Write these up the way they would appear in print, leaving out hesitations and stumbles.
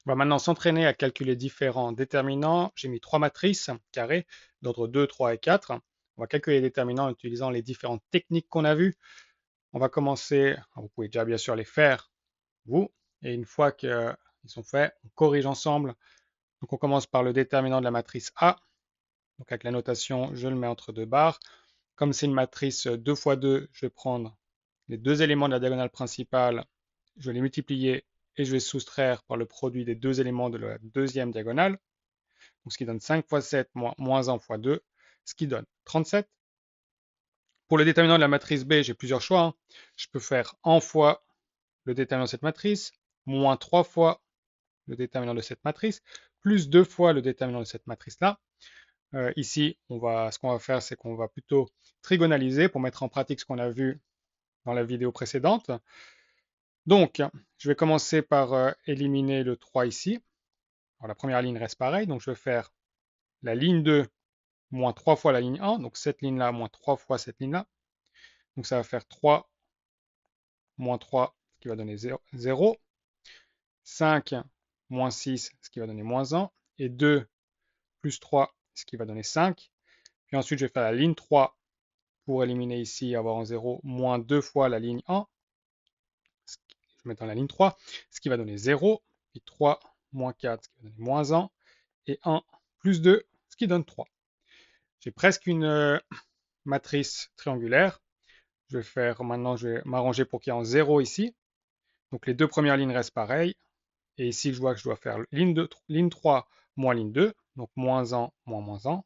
On va maintenant s'entraîner à calculer différents déterminants. J'ai mis trois matrices carrées d'ordre 2, 3 et 4. On va calculer les déterminants en utilisant les différentes techniques qu'on a vues. On va commencer, vous pouvez déjà bien sûr les faire, vous, et une fois qu'ils sont faits, on corrige ensemble. Donc on commence par le déterminant de la matrice A. Donc avec la notation, je le mets entre deux barres. Comme c'est une matrice 2 fois 2, je vais prendre les deux éléments de la diagonale principale, je vais les multiplier et je vais soustraire par le produit des deux éléments de la deuxième diagonale. Donc ce qui donne 5 fois 7 moins 1 fois 2, ce qui donne 37. Pour le déterminant de la matrice B, j'ai plusieurs choix, hein. Je peux faire en fois le déterminant de cette matrice, moins 3 fois le déterminant de cette matrice, plus 2 fois le déterminant de cette matrice-là. Ici, ce qu'on va faire, c'est qu'on va plutôt trigonaliser pour mettre en pratique ce qu'on a vu dans la vidéo précédente. Donc, je vais commencer par éliminer le 3 ici. Alors, la première ligne reste pareille, donc je vais faire la ligne 2 moins 3 fois la ligne 1, donc cette ligne-là moins 3 fois cette ligne-là. Donc ça va faire 3 moins 3, ce qui va donner 0. 5 moins 6, ce qui va donner moins 1. Et 2 plus 3, ce qui va donner 5. Puis ensuite, je vais faire la ligne 3 pour éliminer ici, avoir un 0, moins 2 fois la ligne 1. Je vais mettre dans la ligne 3, ce qui va donner 0. Puis 3 moins 4, ce qui va donner moins 1. Et 1 plus 2, ce qui donne 3. J'ai presque une matrice triangulaire. Je vais faire maintenant, je vais m'arranger pour qu'il y ait un 0 ici. Donc les deux premières lignes restent pareilles. Et ici, je vois que je dois faire ligne 3 moins ligne 2. Donc moins 1 moins moins 1.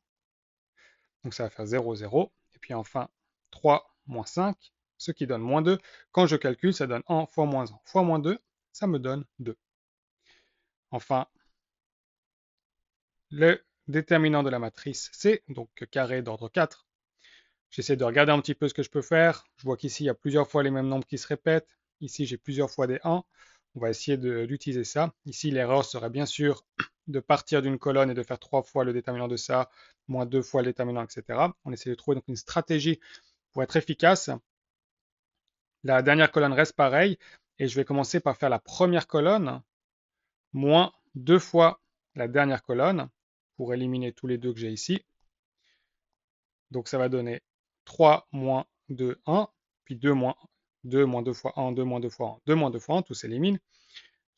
Donc ça va faire 0, 0. Et puis enfin, 3 moins 5, ce qui donne moins 2. Quand je calcule, ça donne 1 fois moins 1 fois moins 2. Ça me donne 2. Enfin, le déterminant de la matrice C, donc carré d'ordre 4. J'essaie de regarder un petit peu ce que je peux faire. Je vois qu'ici, il y a plusieurs fois les mêmes nombres qui se répètent. Ici, j'ai plusieurs fois des 1. On va essayer d'utiliser ça. Ici, l'erreur serait bien sûr de partir d'une colonne et de faire 3 fois le déterminant de ça, moins 2 fois le déterminant, etc. On essaie de trouver donc une stratégie pour être efficace. La dernière colonne reste pareille. Et je vais commencer par faire la première colonne, moins 2 fois la dernière colonne, pour éliminer tous les deux que j'ai ici. Donc ça va donner 3 moins 2, 1, puis 2 moins 2 moins 2 fois 1, 2 moins 2 fois 1, 2 moins 2 fois 1, tout s'élimine.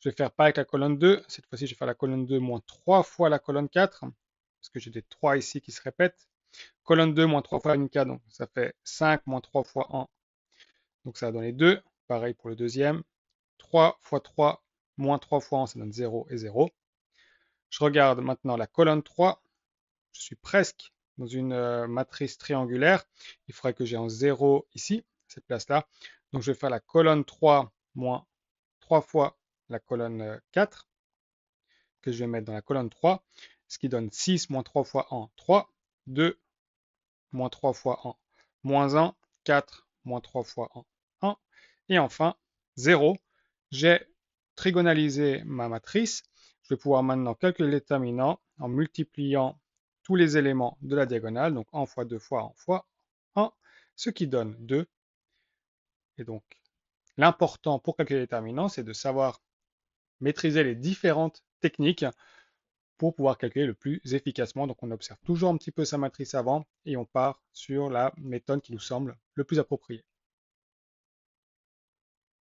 Je vais faire pas avec la colonne 2, cette fois-ci je vais faire la colonne 2 moins 3 fois la colonne 4, parce que j'ai des 3 ici qui se répètent. Colonne 2 moins 3 fois la ligne 4, donc ça fait 5 moins 3 fois 1, donc ça va donner 2. Pareil pour le deuxième. 3 fois 3 moins 3 fois 1, ça donne 0 et 0. Je regarde maintenant la colonne 3, je suis presque dans une matrice triangulaire. Il faudrait que j'ai un 0 ici, cette place-là. Donc je vais faire la colonne 3 moins 3 fois la colonne 4, que je vais mettre dans la colonne 3, ce qui donne 6 moins 3 fois 1, 3, 2 moins 3 fois 1, moins 1, 4 moins 3 fois 1, 1. Et enfin, 0. J'ai trigonalisé ma matrice. Je vais pouvoir maintenant calculer les déterminants en multipliant tous les éléments de la diagonale, donc 1 fois 2 fois 1 fois 1, ce qui donne 2. Et donc, l'important pour calculer les déterminants, c'est de savoir maîtriser les différentes techniques pour pouvoir calculer le plus efficacement. Donc, on observe toujours un petit peu sa matrice avant et on part sur la méthode qui nous semble le plus appropriée.